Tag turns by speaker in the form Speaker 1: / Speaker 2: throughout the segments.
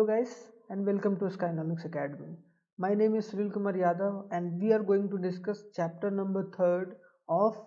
Speaker 1: Hello guys and welcome to Skynomics Academy. My name is Sunil Kumar Yadav and we are going to discuss chapter number 3rd of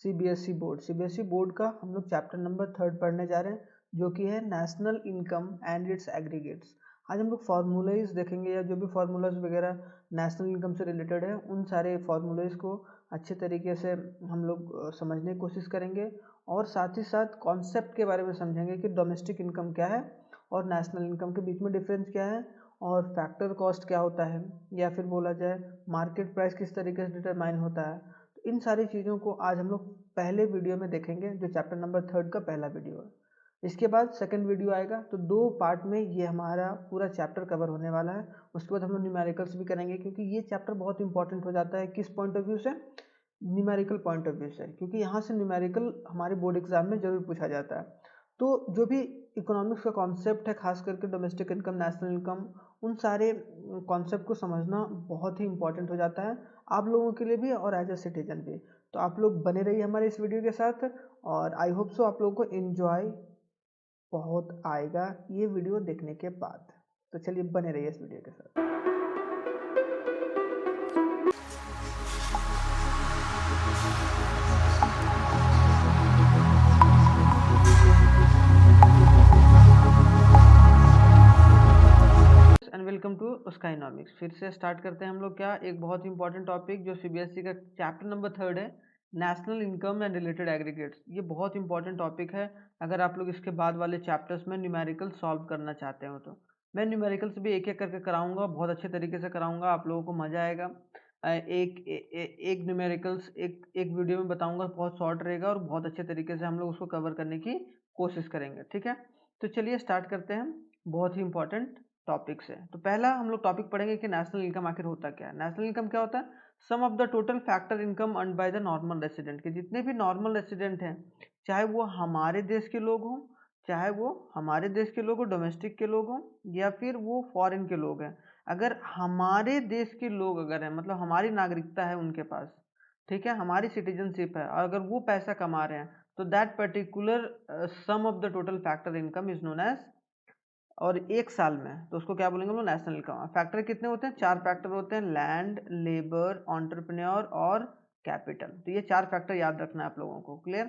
Speaker 1: CBSE board. CBSE board का हम लोग chapter number 3rd पढ़ने जा रहे हैं जो कि है national income and it's aggregates. आज हम लोग फार्मूलाइज देखेंगे या जो भी फार्मूलाज वगैरह नेशनल इनकम से रिलेटेड है उन सारे फार्मूलाइज को अच्छे तरीके से हम लोग समझने की कोशिश करेंगे और साथ ही साथ कॉन्सेप्ट के बारे में समझेंगे कि डोमेस्टिक इनकम क्या है और नेशनल इनकम के बीच में डिफरेंस क्या है और फैक्टर कॉस्ट क्या होता है या फिर बोला जाए मार्केट प्राइस किस तरीके से डिटरमाइन होता है। तो इन सारी चीज़ों को आज हम लोग पहले वीडियो में देखेंगे जो चैप्टर नंबर 3rd का पहला वीडियो है। इसके बाद सेकंड वीडियो आएगा तो 2 पार्ट में ये हमारा पूरा चैप्टर कवर होने वाला है। उसके बाद हम लोग न्यूमेरिकल्स भी करेंगे क्योंकि ये चैप्टर बहुत इंपॉर्टेंट हो जाता है। किस पॉइंट ऑफ व्यू से? न्यूमेरिकल पॉइंट ऑफ व्यू से, क्योंकि यहाँ से न्यूमेरिकल हमारे बोर्ड एग्जाम में जरूर पूछा जाता है। तो जो भी इकोनॉमिक्स का कॉन्सेप्ट है खास करके डोमेस्टिक इनकम नेशनल इनकम उन सारे कॉन्सेप्ट को समझना बहुत ही इंपॉर्टेंट हो जाता है आप लोगों के लिए भी और एज अ सिटीजन भी। तो आप लोग बने रहिए हमारे इस वीडियो के साथ और आई होप सो आप लोगों को एंजॉय बहुत आएगा ये वीडियो देखने के बाद। तो चलिए बने रहिए इस वीडियो के साथ। And welcome to Skynomics. फिर से स्टार्ट करते हैं हम लोग क्या एक बहुत ही इंपॉर्टेंट टॉपिक जो सीबीएसई का चैप्टर नंबर 3rd है national income and related aggregates. ये बहुत इंपॉर्टेंट टॉपिक है अगर आप लोग इसके बाद वाले चैप्टर्स में न्यूमेरिकल सॉल्व करना चाहते हो। तो मैं न्यूमेरिकल्स भी एक एक करके कराऊंगा, बहुत अच्छे तरीके से कराऊंगा, आप लोगों को मजा आएगा। एक न्यूमेरिकल्स एक वीडियो में बताऊंगा, बहुत शॉर्ट रहेगा और बहुत अच्छे तरीके से हम लोग उसको कवर करने की कोशिश करेंगे। ठीक है, तो चलिए स्टार्ट करते हैं बहुत ही इंपॉर्टेंट टॉपिक से। तो पहला हम लोग टॉपिक पढ़ेंगे कि नेशनल इनकम आखिर होता क्या है। नेशनल इनकम क्या होता है? Sum of the total factor income earned by the normal resident, के जितने भी नॉर्मल रेसिडेंट हैं, चाहे वो हमारे देश के लोग हों, चाहे वो हमारे देश के लोग हों, डोमेस्टिक के लोग हों, या फिर वो फॉरेन के लोग हैं। अगर हमारे देश के लोग अगर हैं, मतलब हमारी नागरिकता है उनके पास, ठीक है, हमारी सिटीजनशिप है, और अगर वो पैसा कमा रहे हैं तो that particular sum of the total factor income is known as, और एक साल में तो उसको क्या बोलेंगे हम लोग? National income. फैक्टर कितने होते हैं? 4 फैक्टर होते हैं, लैंड, लेबर, एंटरप्रेन्योर और कैपिटल। तो ये 4 फैक्टर याद रखना है आप लोगों को। क्लियर?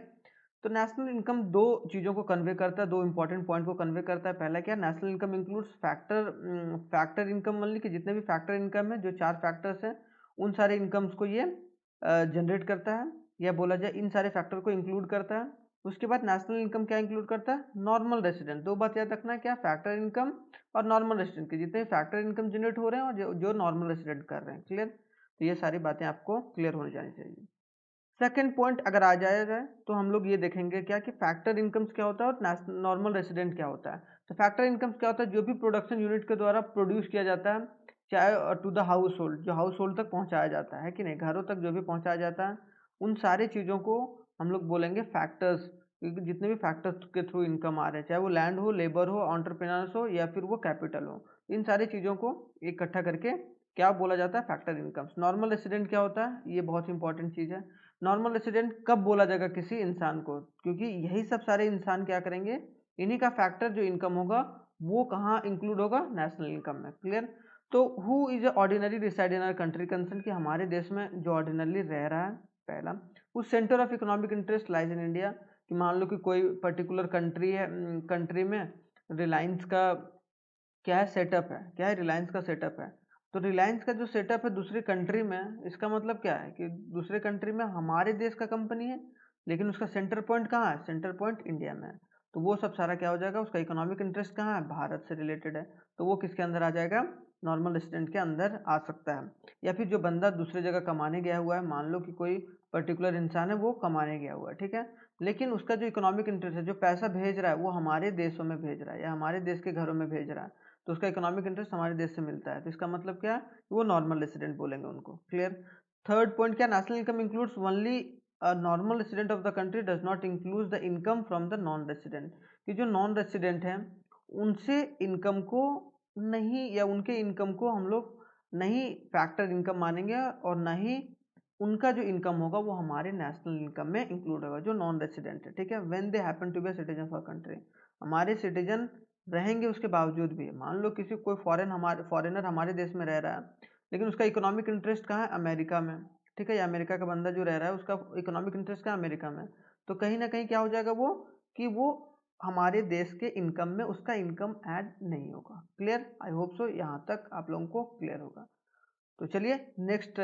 Speaker 1: तो नेशनल इनकम 2 चीज़ों को कन्वे करता है, 2 इंपॉर्टेंट पॉइंट को कन्वे करता है। पहला क्या? National income includes factor income, मान ली कि जितने भी फैक्टर इनकम है, जो 4 फैक्टर्स हैं उन सारे इनकम्स को ये जनरेट करता है, या बोला जाए इन सारे फैक्टर को इंक्लूड करता है। उसके बाद नेशनल इनकम क्या इंक्लूड करता है? Normal resident. 2 बात याद रखना है, क्या? फैक्टर इनकम और नॉर्मल रेसिडेंट के जितने फैक्टर इनकम जनरेट हो रहे हैं और जो नॉर्मल रेसिडेंट कर रहे हैं। क्लियर? तो ये सारी बातें आपको क्लियर होनी जानी चाहिए। सेकंड पॉइंट अगर आ जाया जाए तो हम लोग ये देखेंगे क्या कि फैक्टर इनकम्स क्या होता है और नॉर्मल रेसिडेंट क्या होता है। तो फैक्टर इनकम्स क्या होता है? जो भी प्रोडक्शन यूनिट के द्वारा प्रोड्यूस किया जाता है, चाहे टू द हाउस होल्ड, जो हाउस होल्ड तक पहुंचाया जाता है कि नहीं, घरों तक जो भी पहुंचाया जाता है, उन सारी चीज़ों को हम लोग बोलेंगे फैक्टर्स। क्योंकि जितने भी फैक्टर्स के थ्रू इनकम आ रहे हैं, चाहे वो लैंड हो, लेबर हो, एंटरप्रेन्योर्स हो, या फिर वो कैपिटल हो, इन सारी चीज़ों को इकट्ठा करके क्या बोला जाता है? Factor incomes. नॉर्मल रेसिडेंट क्या होता है? ये बहुत इंपॉर्टेंट चीज़ है। नॉर्मल रेसिडेंट कब बोला जाएगा किसी इंसान को? क्योंकि यही सब सारे इंसान क्या करेंगे, इन्हीं का फैक्टर जो इनकम होगा वो कहाँ इंक्लूड होगा? नेशनल इनकम में। क्लियर? तो who is ordinary reside in our country concern, कि हमारे देश में जो ऑर्डिनरली रह रहा है, पहला। उस centre of economic interest lies in India, कि मान लो कि कोई पर्टिकुलर कंट्री है, कंट्री में रिलायंस का क्या है? सेटअप है। क्या है? रिलायंस का सेटअप है। तो रिलायंस का जो सेटअप है दूसरी कंट्री में, इसका मतलब क्या है कि दूसरे कंट्री में हमारे देश का कंपनी है लेकिन उसका सेंटर पॉइंट कहाँ है? सेंटर पॉइंट इंडिया में है। तो वो सब सारा क्या हो जाएगा? उसका इकोनॉमिक इंटरेस्ट कहाँ है? भारत से रिलेटेड है। तो वो किसके अंदर आ जाएगा? नॉर्मल रेसिडेंट के अंदर आ सकता है। या फिर जो बंदा दूसरी जगह कमाने गया हुआ है, मान लो कि कोई पर्टिकुलर इंसान है वो कमाने गया हुआ है, ठीक है, लेकिन उसका जो इकोनॉमिक इंटरेस्ट है, जो पैसा भेज रहा है वो हमारे देशों में भेज रहा है या हमारे देश के घरों में भेज रहा है, तो उसका इकोनॉमिक इंटरेस्ट हमारे देश से मिलता है। तो इसका मतलब क्या है? वो नॉर्मल रेसिडेंट बोलेंगे उनको। क्लियर? थर्ड पॉइंट क्या? National income includes only normal resident of the country, does not include the income from the non resident, कि जो नॉन रेसिडेंट हैं उनसे इनकम को नहीं, या उनके इनकम को हम लोग नहीं फैक्टर इनकम मानेंगे, और ना ही उनका जो इनकम होगा वो हमारे नेशनल इनकम में इंक्लूड होगा, जो नॉन रेसिडेंट है। ठीक है, when they happen to be citizen for country, हमारे सिटीजन रहेंगे उसके बावजूद भी, मान लो किसी कोई फॉरेनर हमारे देश में रह रहा है, लेकिन उसका इकोनॉमिक इंटरेस्ट कहाँ है, अमेरिका में, ठीक है, या अमेरिका का बंदा जो रह रहा है उसका इकोनॉमिक इंटरेस्ट कहाँ है, अमेरिका में, तो कहीं ना कहीं क्या हो जाएगा वो, कि वो हमारे देश के इनकम में उसका इनकम ऐड नहीं होगा। क्लियर, आई होप सो यहाँ तक आप लोगों को क्लियर होगा। तो चलिए नेक्स्ट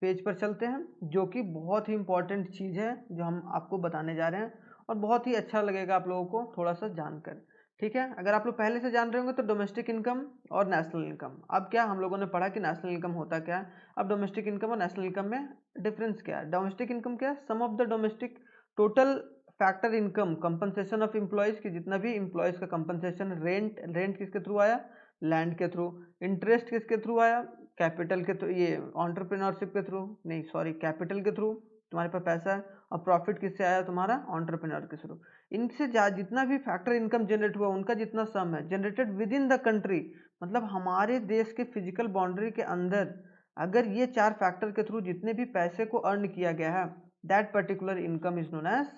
Speaker 1: पेज पर चलते हैं, जो कि बहुत ही इंपॉर्टेंट चीज़ है जो हम आपको बताने जा रहे हैं, और बहुत ही अच्छा लगेगा आप लोगों को थोड़ा सा जानकर। ठीक है, अगर आप लोग पहले से जान रहे होंगे तो डोमेस्टिक इनकम और नेशनल इनकम, अब क्या हम लोगों ने पढ़ा कि नेशनल इनकम होता क्या है, अब डोमेस्टिक इनकम और नेशनल इनकम में डिफरेंस क्या है। डोमेस्टिक इनकम क्या है, sum of the domestic total factor income, compensation of employees की, जितना भी एम्प्लॉयज का कंपनसेशन, रेंट किसके थ्रू आया, लैंड के थ्रू, इंटरेस्ट किसके थ्रू आया, कैपिटल के थ्रू, ये एंटरप्रेन्योरशिप के थ्रू, नहीं सॉरी कैपिटल के थ्रू, तुम्हारे पास पैसा है, और प्रॉफिट किससे आया, तुम्हारा एंटरप्रेन्योर के थ्रू। इनसे जितना भी फैक्टर इनकम जनरेट हुआ उनका जितना सम है generated within the country, मतलब हमारे देश के फिजिकल बाउंड्री के अंदर अगर ये चार फैक्टर के थ्रू जितने भी पैसे को अर्न किया गया है, that particular income is known as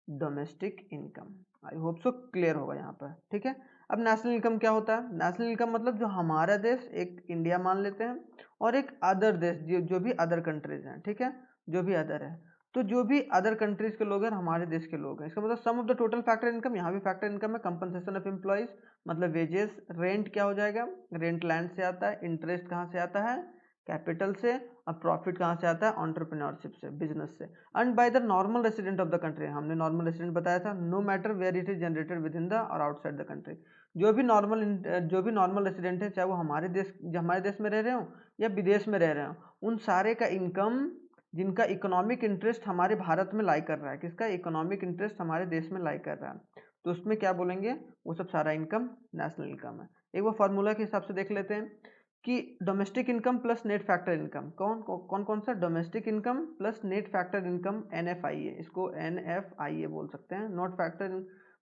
Speaker 1: domestic income. I hope so clear होगा यहाँ पर। ठीक है, अब नेशनल इनकम क्या होता है, नेशनल इनकम मतलब जो हमारा देश, एक इंडिया मान लेते हैं, और एक अदर देश जो भी अदर कंट्रीज हैं, ठीक है, जो भी अदर है, तो जो भी अदर कंट्रीज के लोग हैं हमारे देश के लोग हैं, इसका मतलब sum of the total factor income, यहाँ भी फैक्टर इनकम है, कंपनसेशन ऑफ एम्प्लॉइज मतलब वेजेस, रेंट क्या हो जाएगा, रेंट लैंड से आता है, इंटरेस्ट कहाँ से आता है, कैपिटल से, अब प्रॉफिट कहाँ से आता है, एंटरप्रेन्योरशिप से, बिजनेस से, earn by the normal resident of the country, हमने नॉर्मल रेसिडेंट बताया था, no matter where it is generated within the और आउटसाइड द कंट्री, जो भी नॉर्मल रेसिडेंट है, चाहे वो हमारे देश में रह रहे हो या विदेश में रह रहे हो, उन सारे का इनकम जिनका इकोनॉमिक इंटरेस्ट हमारे भारत में लाई कर रहा है, किसका इकोनॉमिक इंटरेस्ट हमारे देश में लाई कर रहा है, तो उसमें क्या बोलेंगे, वो सब सारा इनकम नेशनल इनकम है। एक बार फॉर्मूला के हिसाब से देख लेते हैं कि domestic income plus net factor income, कौन सा, domestic income plus net factor income, NFIA, इसको NFIA बोल सकते हैं, नॉट फैक्टर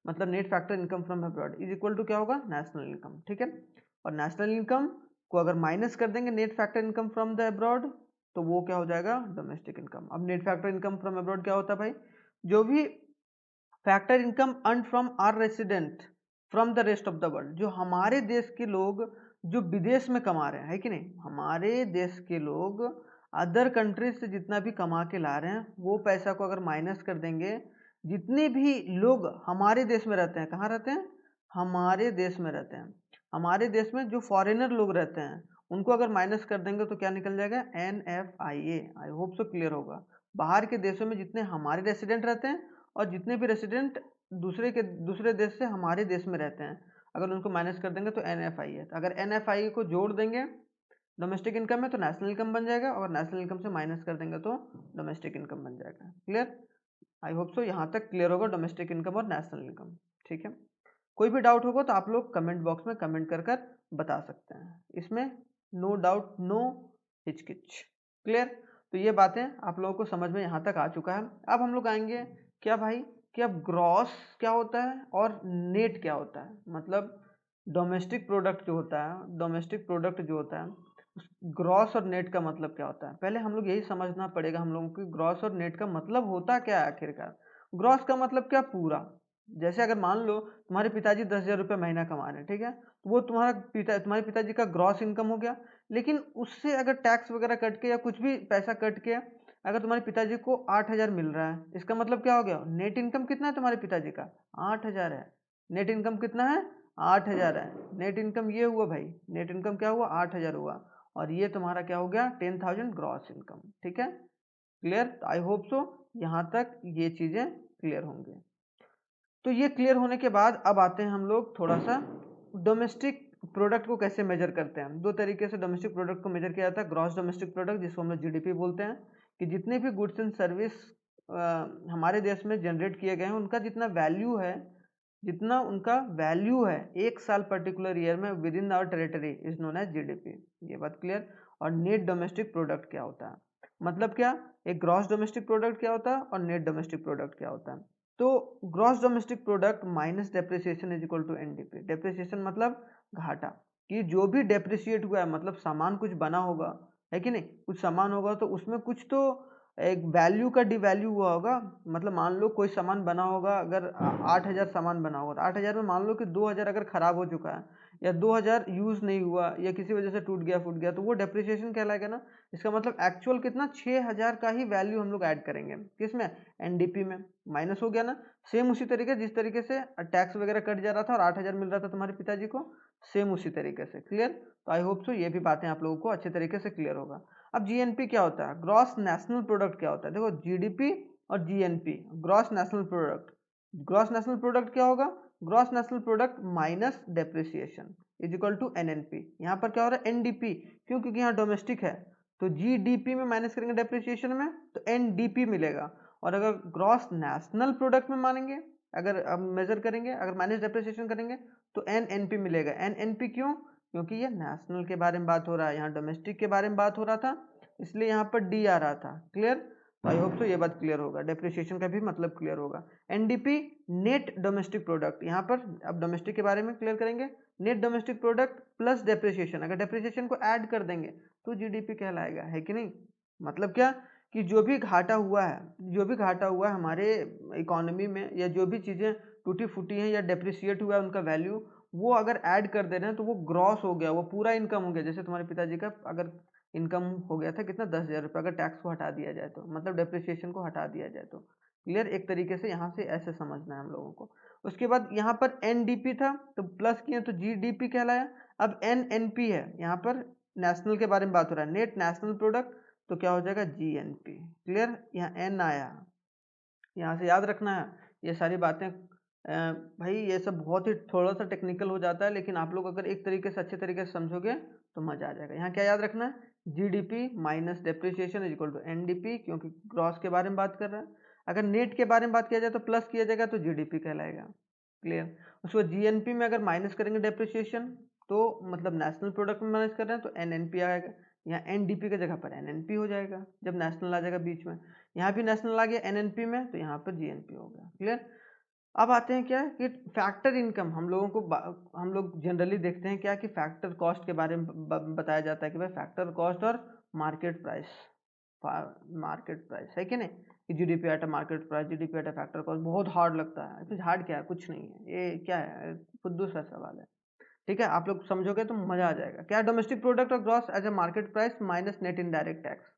Speaker 1: मतलब net factor income from abroad is equal to क्या होगा, नेशनल इनकम। ठीक है, और नेशनल इनकम को अगर माइनस कर देंगे net factor income from the abroad, तो वो क्या हो जाएगा, डोमेस्टिक इनकम। अब net factor income from abroad क्या होता है भाई, जो भी factor income earn from are resident from the rest of the world, जो हमारे देश के लोग जो विदेश में कमा रहे हैं, है कि नहीं, हमारे देश के लोग अदर कंट्रीज से जितना भी कमा के ला रहे हैं, वो पैसा को अगर माइनस कर देंगे, जितने भी लोग हमारे देश में रहते हैं, कहाँ रहते हैं, हमारे देश में रहते हैं, हमारे देश में जो फॉरेनर लोग रहते हैं, उनको अगर माइनस कर देंगे तो क्या निकल जाएगा, NFIA। आई होप सो क्लियर होगा। बाहर के देशों में जितने हमारे रेसिडेंट रहते हैं और जितने भी रेसिडेंट दूसरे देश से हमारे देश में रहते हैं, अगर उनको माइनस कर देंगे तो NFIA, तो अगर NFIA को जोड़ देंगे डोमेस्टिक इनकम में तो नेशनल इनकम बन जाएगा, और नेशनल इनकम से माइनस कर देंगे तो डोमेस्टिक इनकम बन जाएगा। क्लियर, आई होप सो यहाँ तक क्लियर होगा डोमेस्टिक इनकम और नेशनल इनकम। ठीक है, कोई भी डाउट होगा तो आप लोग कमेंट बॉक्स में कमेंट कर बता सकते हैं, इसमें नो डाउट, नो हिचकिच। क्लियर, तो ये बातें आप लोगों को समझ में यहाँ तक आ चुका है। अब हम लोग आएंगे क्या भाई, कि अब ग्रॉस क्या होता है और नेट क्या होता है, मतलब डोमेस्टिक प्रोडक्ट जो होता है, डोमेस्टिक प्रोडक्ट जो होता है, ग्रॉस और नेट का मतलब क्या होता है, पहले हम लोग यही समझना पड़ेगा हम लोगों को, ग्रॉस और नेट का मतलब होता क्या है आखिरकार। ग्रॉस का मतलब क्या, पूरा, जैसे अगर मान लो तुम्हारे पिताजी 10,000 रुपये महीना कमा रहे हैं, ठीक है, तो वो तुम्हारे पिताजी का ग्रॉस इनकम हो गया, लेकिन उससे अगर टैक्स वगैरह कट के या कुछ भी पैसा कट के अगर तुम्हारे पिताजी को 8,000 मिल रहा है, इसका मतलब क्या हो गया, नेट इनकम कितना है तुम्हारे पिताजी का, 8,000 है। नेट इनकम कितना है, 8,000 है। नेट इनकम ये हुआ भाई, नेट इनकम क्या हुआ, 8,000 हुआ, और ये तुम्हारा क्या हो गया, 10,000 ग्रॉस इनकम। ठीक है, क्लियर, आई होप सो यहाँ तक ये चीजें क्लियर होंगे। तो ये क्लियर होने के बाद अब आते हैं हम लोग थोड़ा सा डोमेस्टिक प्रोडक्ट को कैसे मेजर करते हैं। दो तरीके से डोमेस्टिक प्रोडक्ट को मेजर किया जाता है, ग्रॉस डोमेस्टिक प्रोडक्ट जिसको हम लोग GDP बोलते हैं, कि जितने भी गुड्स एंड सर्विस हमारे देश में जनरेट किए गए हैं उनका जितना वैल्यू है, एक साल पर्टिकुलर ईयर में within our territory is known as GDP। ये बात क्लियर। और नेट डोमेस्टिक प्रोडक्ट क्या होता है, मतलब क्या, एक ग्रॉस डोमेस्टिक प्रोडक्ट क्या होता है और नेट डोमेस्टिक प्रोडक्ट क्या होता है। तो gross domestic product minus depreciation is equal to NDP। Depreciation मतलब घाटा, कि जो भी डेप्रिसिएट हुआ है मतलब सामान कुछ बना होगा, है कि नहीं, कुछ सामान होगा तो उसमें कुछ तो एक वैल्यू का डिवैल्यू हुआ होगा। मतलब मान लो कोई सामान बना होगा, अगर 8,000 सामान बना होगा तो 8,000 में मान लो कि 2,000 अगर खराब हो चुका है या 2,000 यूज नहीं हुआ या किसी वजह से टूट गया फूट गया, तो वो डेप्रिसिएशन कहलाएगा ना। इसका मतलब एक्चुअल कितना 6,000 का ही वैल्यू हम लोग ऐड करेंगे किसमें, एनडीपी में। माइनस हो गया ना। सेम उसी तरीके जिस तरीके से टैक्स वगैरह कट जा रहा था और 8,000 मिल रहा था तुम्हारे पिताजी को, सेम उसी तरीके से। क्लियर। तो आई होप सो ये भी बातें आप लोगों को अच्छे तरीके से क्लियर होगा। अब जीएनपी क्या होता है, ग्रॉस नेशनल प्रोडक्ट क्या होता है। देखो जीडीपी और GNP, gross national product. Gross national product क्या होगा, gross national product minus depreciation is equal to NNP. यहाँ पर क्या हो रहा है, एनडीपी, क्यों, क्योंकि यहाँ डोमेस्टिक है तो जीडीपी में माइनस करेंगे डेप्रिसिएशन में तो एनडीपी मिलेगा। और अगर ग्रॉस नेशनल प्रोडक्ट में मानेंगे, अगर अब मेजर करेंगे, अगर माइनस डेप्रिसिएशन करेंगे तो एनएनपी मिलेगा। एनएनपी क्यों, क्योंकि ये नेशनल के बारे में बात हो रहा है, यहाँ डोमेस्टिक के बारे में बात हो रहा था, इसलिए यहाँ पर डी आ रहा था। क्लियर। तो आई होप तो ये बात क्लियर होगा, डेप्रिसिएशन का भी मतलब क्लियर होगा। एनडीपी नेट डोमेस्टिक प्रोडक्ट, यहाँ पर अब डोमेस्टिक के बारे में क्लियर करेंगे। Net domestic product plus depreciation, अगर डेप्रिसिएशन को ऐड कर देंगे तो जीडीपी कहलाएगा, है कि नहीं। मतलब क्या कि जो भी घाटा हुआ है, जो भी घाटा हुआ है हमारे इकोनॉमी में, या जो भी चीज़ें टूटी फूटी हैं या डेप्रिसिएट हुआ है उनका वैल्यू, वो अगर ऐड कर दे रहे हैं तो वो ग्रॉस हो गया, वो पूरा इनकम हो गया। जैसे तुम्हारे पिताजी का अगर इनकम हो गया था कितना, 10,000 रुपये, अगर टैक्स को हटा दिया जाए तो, मतलब डेप्रिसिएशन को हटा दिया जाए तो। क्लियर। एक तरीके से यहाँ से ऐसे समझना है हम लोगों को। उसके बाद यहाँ पर एनडीपी था तो प्लस किया तो जीडीपी कहलाया। अब एनएनपी है, यहाँ पर नेशनल के बारे में बात हो रहा है, नेट नेशनल प्रोडक्ट, तो क्या हो जाएगा, जीएनपी। क्लियर। यहाँ एन आया, यहाँ से याद रखना है ये सारी बातें। भाई ये सब बहुत ही थोड़ा सा टेक्निकल हो जाता है, लेकिन आप लोग अगर एक तरीके से अच्छे तरीके से समझोगे तो मजा आ जाएगा। यहाँ क्या याद रखना है, GDP minus depreciation is equal to NDP, क्योंकि ग्रॉस के बारे में बात कर रहा है। अगर नेट के बारे में बात किया जाए तो प्लस किया जाएगा तो जीडीपी कहलाएगा। क्लियर। उसके बाद जीएनपी में अगर माइनस करेंगे डेप्रिसिएशन तो मतलब नेशनल प्रोडक्ट में माइनस कर रहे हैं तो एनएनपी आएगा। यहाँ एनडीपी की जगह पर एनएनपी हो जाएगा जब नेशनल आ जाएगा बीच में। यहाँ भी नेशनल आ गया एनएनपी में तो यहाँ पर जीएनपी हो गया। क्लियर। अब आते हैं क्या कि फैक्टर इनकम, हम लोगों को हम लोग जनरली देखते हैं क्या कि फैक्टर कॉस्ट के बारे में बताया जाता है कि भाई फैक्टर कॉस्ट और मार्केट प्राइस, मार्केट प्राइस है कि नहीं, कि GDP at a market price, GDP at a factor cost. बहुत हार्ड लगता है, कुछ हार्ड क्या है, कुछ नहीं है, ये क्या है, फुद्दू सा सवाल है। ठीक है, आप लोग समझोगे तो मजा आ जाएगा। क्या, डोमेस्टिक प्रोडक्ट और gross as a market price minus net indirect tax.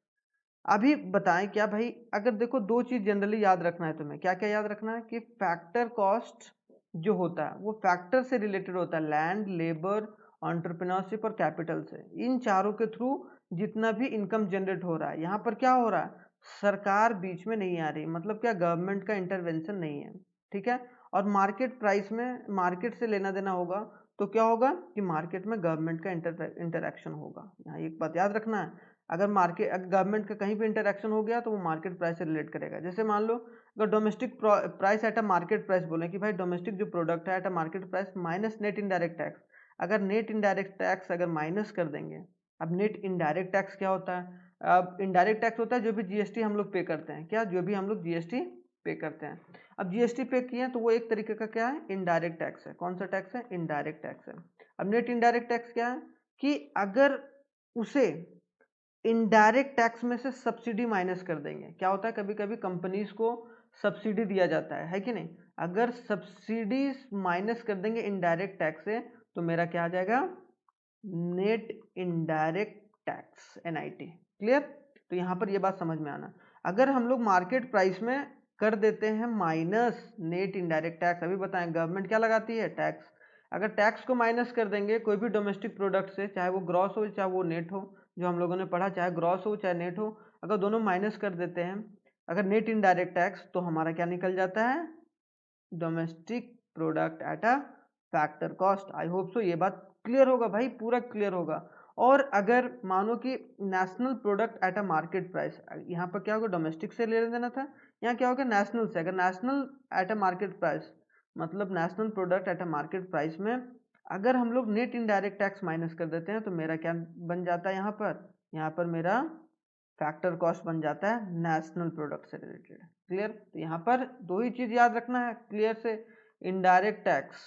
Speaker 1: अभी बताएं क्या भाई, अगर देखो दो चीज जनरली याद रखना है तुम्हें, क्या क्या याद रखना है कि फैक्टर कॉस्ट जो होता है वो फैक्टर से रिलेटेड होता है, लैंड, लेबर, एंटरप्रेन्योरशिप और कैपिटल से। इन चारों के थ्रू जितना भी इनकम जनरेट हो रहा है, यहाँ पर क्या हो रहा है, सरकार बीच में नहीं आ रही, मतलब क्या, गवर्नमेंट का इंटरवेंशन नहीं है। ठीक है। और मार्केट प्राइस में मार्केट से लेना देना होगा तो क्या होगा कि मार्केट में गवर्नमेंट का इंटरएक्शन होगा। यहाँ एक बात याद रखना है, अगर मार्केट गवर्नमेंट का कहीं भी इंटरएक्शन हो गया तो वो मार्केट प्राइस से रिलेट करेगा। जैसे मान लो अगर domestic price at a market price बोले कि भाई डोमेस्टिक जो प्रोडक्ट है eight a market price minus net indirect tax, अगर नेट इनडायरेक्ट टैक्स अगर माइनस कर देंगे। अब नेट इनडायरेक्ट टैक्स क्या होता है, अब इनडायरेक्ट टैक्स होता है जो भी जीएसटी हम लोग पे करते हैं, क्या, जो भी हम लोग जीएसटी पे करते हैं। अब जीएसटी पे किए तो वो एक तरीके का क्या है, इनडायरेक्ट टैक्स है। कौन सा टैक्स है, इनडायरेक्ट टैक्स है। अब नेट इनडायरेक्ट टैक्स क्या है कि अगर उसे इनडायरेक्ट टैक्स में से सब्सिडी माइनस कर देंगे। क्या होता है, कभी कभी कंपनीज को सब्सिडी दिया जाता है कि नहीं, अगर सब्सिडी माइनस कर देंगे इनडायरेक्ट टैक्स से तो मेरा क्या आ जाएगा, net indirect tax, NIT. Clear. तो यहाँ पर ये बात समझ में आना, अगर हम लोग मार्केट प्राइस में कर देते हैं माइनस नेट इनडायरेक्ट टैक्स, अभी बताएं गवर्नमेंट क्या लगाती है, टैक्स। अगर टैक्स को माइनस कर देंगे कोई भी डोमेस्टिक प्रोडक्ट से, चाहे वो ग्रॉस हो चाहे वो नेट हो, जो हम लोगों ने पढ़ा, चाहे ग्रॉस हो चाहे नेट हो, अगर दोनों माइनस कर देते हैं, अगर नेट इनडायरेक्ट टैक्स, तो हमारा क्या निकल जाता है, domestic product at a factor cost. I hope सो ये बात क्लियर होगा भाई, पूरा क्लियर होगा। और अगर मानो कि national product at a market price, यहाँ पर क्या होगा, डोमेस्टिक से लेना देना था, यहाँ क्या होगा, नेशनल से। अगर national at a market price मतलब national product at a market price में अगर हम लोग नेट इनडायरेक्ट टैक्स माइनस कर देते हैं तो मेरा क्या बन जाता है, यहाँ पर मेरा फैक्टर कॉस्ट बन जाता है नेशनल प्रोडक्ट से रिलेटेड। क्लियर। तो यहाँ पर दो ही चीज याद रखना है क्लियर से, इनडायरेक्ट टैक्स,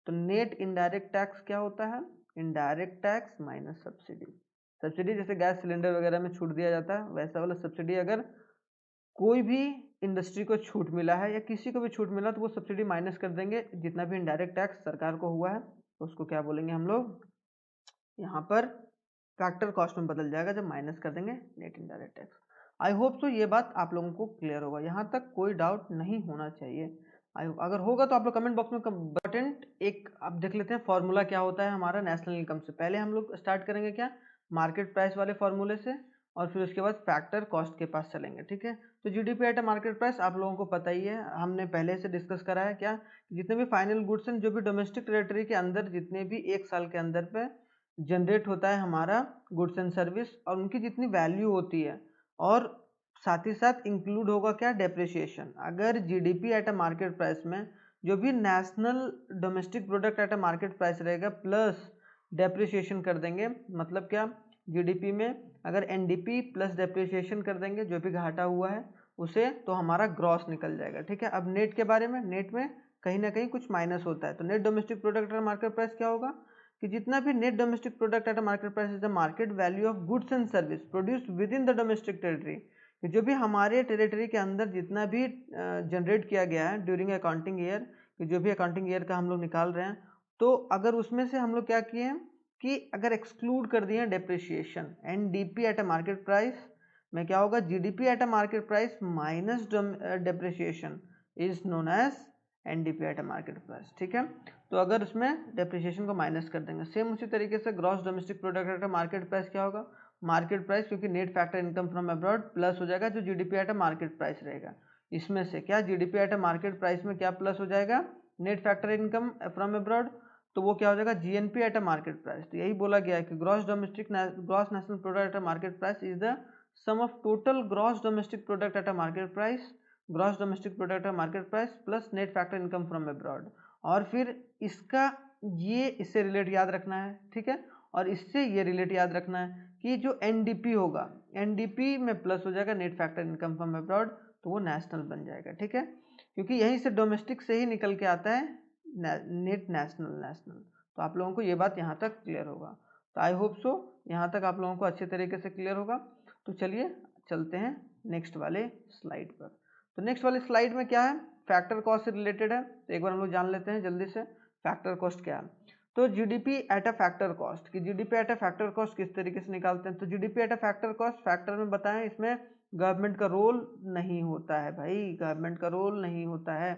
Speaker 1: तो नेट इनडायरेक्ट टैक्स क्या होता है, indirect tax minus subsidy. Subsidy जैसे गैस सिलेंडर वगैरह में छूट दिया जाता है, वैसा वाला सब्सिडी अगर कोई भी इंडस्ट्री को छूट मिला है या किसी को भी छूट मिला तो वो सब्सिडी माइनस कर देंगे, जितना भी इनडायरेक्ट टैक्स सरकार को हुआ है तो उसको क्या बोलेंगे हम लोग, यहाँ पर फैक्टर कॉस्ट में बदल जाएगा जब माइनस कर देंगे net indirect tax. I hope तो ये बात आप लोगों को क्लियर होगा, यहाँ तक कोई डाउट नहीं होना चाहिए। अगर होगा तो आप लोग कमेंट बॉक्स में इम्पोर्टेंट एक आप देख लेते हैं फॉर्मूला क्या होता है हमारा नेशनल इनकम से। पहले हम लोग स्टार्ट करेंगे क्या, मार्केट प्राइस वाले फॉर्मूले से, और फिर उसके बाद फैक्टर कॉस्ट के पास चलेंगे, ठीक है। तो GDP at a market price आप लोगों को पता ही है, हमने पहले से डिस्कस करा है क्या, जितने भी फाइनल गुड्स हैं जो भी डोमेस्टिक टेरिटरी के अंदर जितने भी एक साल के अंदर पे जनरेट होता है हमारा गुड्स एंड सर्विस, और उनकी जितनी वैल्यू होती है, और साथ ही साथ इंक्लूड होगा क्या, डेप्रिसिएशन। अगर GDP at a market price में जो भी national domestic product at a market price रहेगा प्लस डेप्रिसिएशन कर देंगे, मतलब क्या, जीडीपी में अगर एनडीपी प्लस डेप्रिसिएशन कर देंगे जो भी घाटा हुआ है उसे, तो हमारा ग्रॉस निकल जाएगा, ठीक है। अब नेट के बारे में, नेट में कहीं ना कहीं कुछ माइनस होता है, तो net domestic product eight market price क्या होगा कि जितना भी net domestic product eight market price is the market value of goods and service produced with in the domestic territory, कि जो भी हमारे टेरिटरी के अंदर जितना भी जनरेट किया गया है ड्यूरिंग अकाउंटिंग ईयर, कि जो भी अकाउंटिंग ईयर का हम लोग निकाल रहे हैं, तो अगर उसमें से हम लोग क्या किए हैं कि अगर एक्सक्लूड कर दिए depreciation, NDP at a market price में क्या होगा, GDP at a market price minus depreciation is known as NDP at a market price, ठीक है। तो अगर उसमें डेप्रिसिएशन को माइनस कर देंगे, सेम उसी तरीके से gross domestic product at a market price क्या होगा, मार्केट प्राइस, क्योंकि net factor income from abroad plus हो जाएगा जो GDP at a market price रहेगा, इसमें से क्या GDP at a market price में क्या प्लस हो जाएगा, net factor income from abroad, तो वो क्या हो जाएगा, GNP at a market price. तो यही बोला गया है कि gross national product at a market price is the sum of total gross domestic product at a market price, gross domestic product at a market price plus net factor income from abroad, और फिर इसका ये इससे relate याद रखना है, ठीक है। और इससे ये रिलेट याद रखना है कि जो एनडीपी होगा, एनडीपी में प्लस हो जाएगा net factor income from abroad, तो वो नेशनल बन जाएगा, ठीक है, क्योंकि यहीं से डोमेस्टिक से ही निकल के आता है नेट नेशनल। तो आप लोगों को ये बात यहाँ तक क्लियर होगा, तो आई होप सो यहाँ तक आप लोगों को अच्छे तरीके से क्लियर होगा। तो चलिए चलते हैं नेक्स्ट वाले स्लाइड पर। तो नेक्स्ट वाले स्लाइड में क्या है, फैक्टर कॉस्ट से रिलेटेड है, तो एक बार हम लोग जान लेते हैं जल्दी से फैक्टर कॉस्ट क्या है। तो GDP at a factor cost, कि GDP at a factor cost किस तरीके से निकालते हैं, तो GDP at a factor cost, factor में बताएं इसमें गवर्नमेंट का रोल नहीं होता है भाई, गवर्नमेंट का रोल नहीं होता है।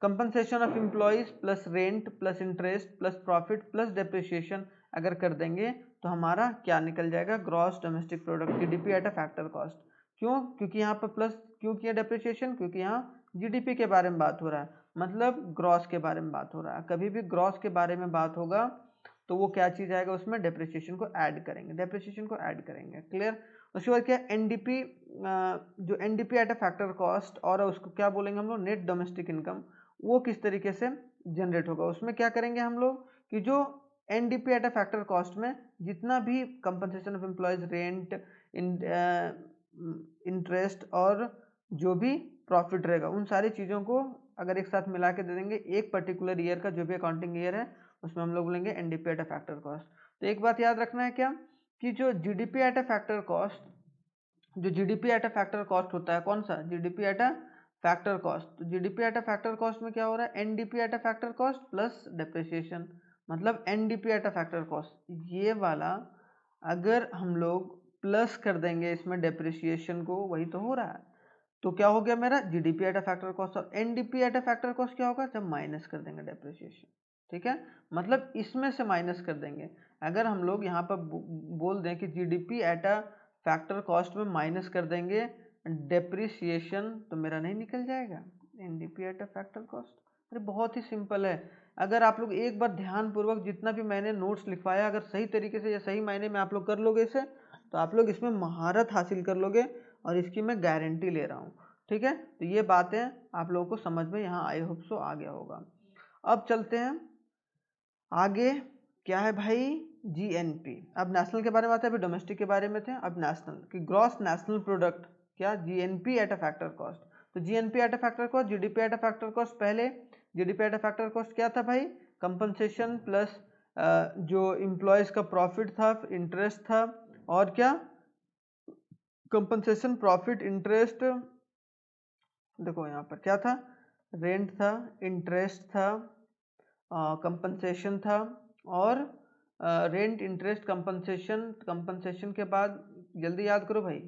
Speaker 1: Compensation of employees plus rent plus interest plus profit plus depreciation अगर कर देंगे तो हमारा क्या निकल जाएगा, gross domestic product, GDP at a factor cost. क्यों, क्योंकि यहाँ पर प्लस क्यों किया डेप्रिसिएशन, क्योंकि यहाँ जीडीपी के बारे में बात हो रहा है, मतलब ग्रॉस के बारे में बात हो रहा है। कभी भी ग्रॉस के बारे में बात होगा तो वो क्या चीज़ आएगा उसमें, डेप्रिसिएशन को ऐड करेंगे, डेप्रिसिएशन को ऐड करेंगे, क्लियर। उसके बाद क्या, एनडीपी, जो NDP at a factor cost, और उसको क्या बोलेंगे हम लोग, नेट डोमेस्टिक इनकम, वो किस तरीके से जनरेट होगा, उसमें क्या करेंगे हम लोग कि जो NDP at a factor cost में जितना भी compensation of employees, rent, interest और जो भी प्रॉफिट रहेगा, उन सारी चीज़ों को अगर एक साथ मिला के दे देंगे, एक पर्टिकुलर ईयर का जो भी अकाउंटिंग ईयर है उसमें हम लोग बोलेंगे NDP at a factor cost. तो एक बात याद रखना है क्या, कि जो GDP at a factor cost, जो GDP at a factor cost होता है, कौन सा, GDP at a factor cost, तो GDP at a factor cost में क्या हो रहा है, NDP at a factor cost plus depreciation, मतलब NDP at a factor cost, ये वाला अगर हम लोग प्लस कर देंगे इसमें डेप्रिसिएशन को, वही तो हो रहा है, तो क्या हो गया मेरा GDP at a factor cost, और NDP at a factor cost क्या होगा जब माइनस कर देंगे डेप्रिसिएशन, ठीक है, मतलब इसमें से माइनस कर देंगे। अगर हम लोग यहाँ पर बोल दें कि GDP at a factor cost में माइनस कर देंगे डेप्रिसिएशन, तो मेरा नहीं निकल जाएगा NDP at a factor cost. अरे बहुत ही सिंपल है, अगर आप लोग एक बार ध्यानपूर्वक जितना भी मैंने नोट्स लिखवाया अगर सही तरीके से या सही मायने में आप लोग कर लोगे इसे, तो आप लोग इसमें महारत हासिल कर लोगे, और इसकी मैं गारंटी ले रहा हूँ, ठीक है। तो ये बातें आप लोगों को समझ में यहाँ आई होप सो आ गया होगा। अब चलते हैं आगे, क्या है भाई, जीएनपी। अब नेशनल के बारे में आता है, अभी डोमेस्टिक के बारे में थे, अब नेशनल कि ग्रॉस नेशनल प्रोडक्ट, क्या, GNP at a factor cost. तो GNP at a factor cost, GDP at a factor cost, पहले GDP at a factor cost क्या था भाई, कंपनसेशन प्लस जो एम्प्लॉयज का प्रॉफिट था, इंटरेस्ट था, और क्या, कंपनसेशन, प्रॉफिट, इंटरेस्ट देखो यहाँ पर क्या था, रेंट था, इंटरेस्ट था, कंपनसेशन था, और रेंट इंटरेस्ट कंपनसेशन के बाद जल्दी याद करो भाई।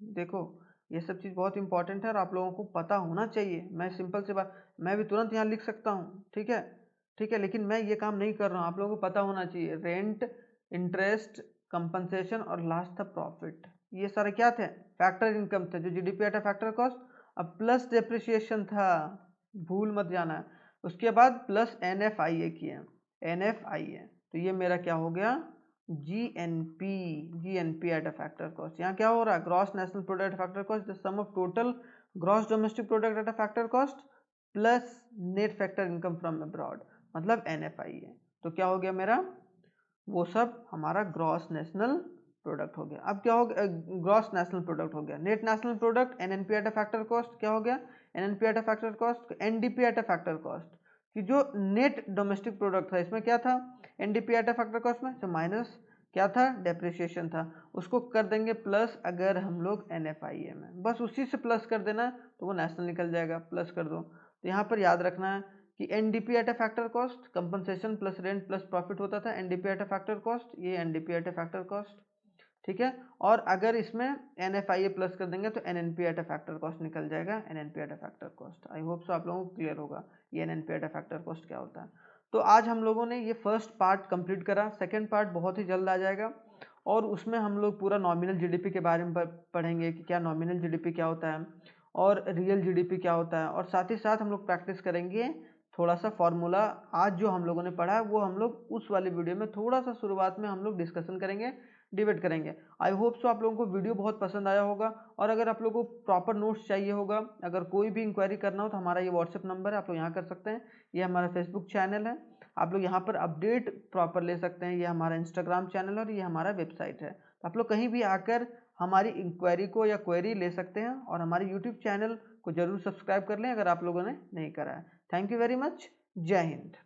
Speaker 1: देखो ये सब चीज़ बहुत इंपॉर्टेंट है और आप लोगों को पता होना चाहिए। मैं सिंपल सी बात, मैं भी तुरंत यहाँ लिख सकता हूँ, ठीक है ठीक है, लेकिन मैं ये काम नहीं कर रहा हूँ। आप लोगों को पता होना चाहिए, रेंट, इंटरेस्ट, कंपनसेशन और लास्ट था प्रॉफिट। ये सारे क्या थे, फैक्टर इनकम थे, जो जीडीपी एट फैक्टर कॉस्ट। अब प्लस डेप्रिसिएशन था, भूल मत जाना है। उसके बाद प्लस NFIA किए, NFIA, तो ये मेरा क्या हो गया, GNP at a factor cost. यहाँ क्या हो रहा है, gross national product at factor cost, the sum of total gross domestic product at a factor cost plus net factor income from abroad, मतलब NFIA। तो क्या हो गया मेरा, वो सब हमारा ग्रॉस नेशनल प्रोडक्ट हो गया। अब क्या हो गया, ग्रॉस नेशनल प्रोडक्ट हो गया, net national product, NNP eight a factor cost क्या हो गया, NNP eight a factor cost, NDP eight a factor cost, कि जो नेट डोमेस्टिक प्रोडक्ट था इसमें क्या था, NDP eight a factor cost में जो माइनस क्या था, डेप्रिसिएशन था, उसको कर देंगे प्लस अगर हम लोग NFIA में, बस उसी से प्लस कर देना तो वो नेशनल निकल जाएगा, प्लस कर दो। तो यहाँ पर याद रखना है कि NDP eight a factor cost, compensation plus rent plus profit होता था, NDP eight a factor cost, ये NDP eight a factor cost, ठीक है। और अगर इसमें NFIA प्लस कर देंगे तो NNP eight a factor cost निकल जाएगा, NNP eight a factor cost. I hope सो आप लोगों को क्लियर होगा ये NNP eight a factor cost क्या होता है। तो आज हम लोगों ने ये फर्स्ट पार्ट कंप्लीट करा, सेकेंड पार्ट बहुत ही जल्द आ जाएगा और उसमें हम लोग पूरा नॉमिनल जीडीपी के बारे में पढ़ेंगे कि क्या नॉमिनल जीडीपी क्या होता है और रियल जीडीपी क्या होता है, और साथ ही साथ हम लोग प्रैक्टिस करेंगे थोड़ा सा फॉर्मूला। आज जो हम लोगों ने पढ़ा है वो हम लोग उस वाले वीडियो में थोड़ा सा शुरुआत में हम लोग डिस्कशन करेंगे, डिबेट करेंगे। आई होप सो आप लोगों को वीडियो बहुत पसंद आया होगा, और अगर आप लोगों को प्रॉपर नोट्स चाहिए होगा, अगर कोई भी इंक्वायरी करना हो तो हमारा ये व्हाट्सएप नंबर है, आप लोग यहाँ कर सकते हैं। ये हमारा फेसबुक चैनल है, आप लोग यहाँ पर अपडेट प्रॉपर ले सकते हैं। ये हमारा इंस्टाग्राम चैनल है और ये हमारा वेबसाइट है। तो आप लोग कहीं भी आकर हमारी इंक्वायरी को या क्वेरी ले सकते हैं, और हमारे यूट्यूब चैनल को जरूर सब्सक्राइब कर लें अगर आप लोगों ने नहीं करा है। थैंक यू वेरी मच, जय हिंद।